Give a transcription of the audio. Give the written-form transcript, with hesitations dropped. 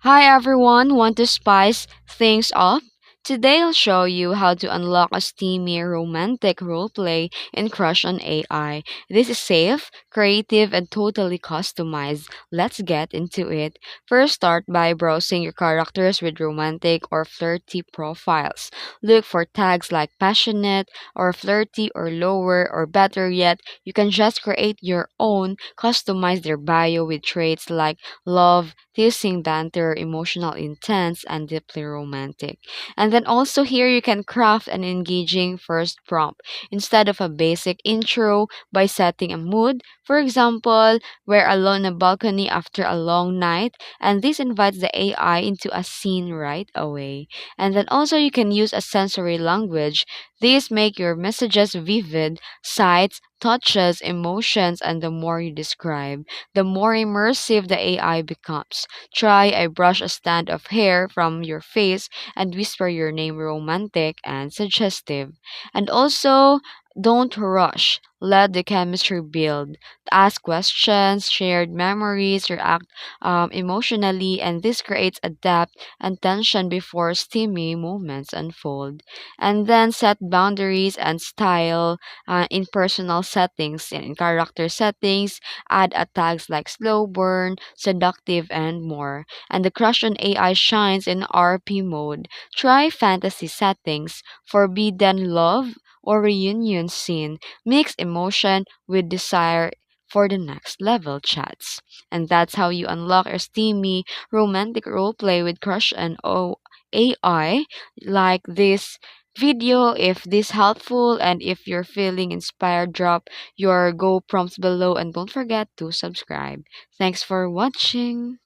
Hi everyone, want to spice things up? Today I'll show you how to unlock a steamy romantic roleplay in Crushon AI. This is safe, creative, and totally customized. Let's get into it. First, start by browsing your characters with romantic or flirty profiles. Look for tags like passionate or flirty or lower, or better yet, you can just create your own, customize their bio with traits like love, teasing, banter, emotional, intense, and deeply romantic. And then also here you can craft an engaging first prompt instead of a basic intro by setting a mood. For example, we're alone on a balcony after a long night, and this invites the AI into a scene right away. And then also you can use a sensory language. These make your messages vivid, sights, touches, emotions, and the more you describe, the more immersive the AI becomes. Try I brush a stand of hair from your face and whisper your name romantic and suggestive. And also, don't rush. Let the chemistry build. Ask questions, shared memories, react emotionally, and this creates a depth and tension before steamy moments unfold. And then set boundaries and style in personal settings, in character settings. Add a tags like slow burn, seductive, and more. And the crush on AI shines in RP mode. Try fantasy settings, forbidden love, or reunion scene. Mix emotion with desire for the next level chats. And that's how you unlock a steamy romantic roleplay with crush and AI. Like this video if this helpful, and if you're feeling inspired, drop your go prompts below and don't forget to subscribe. Thanks for watching.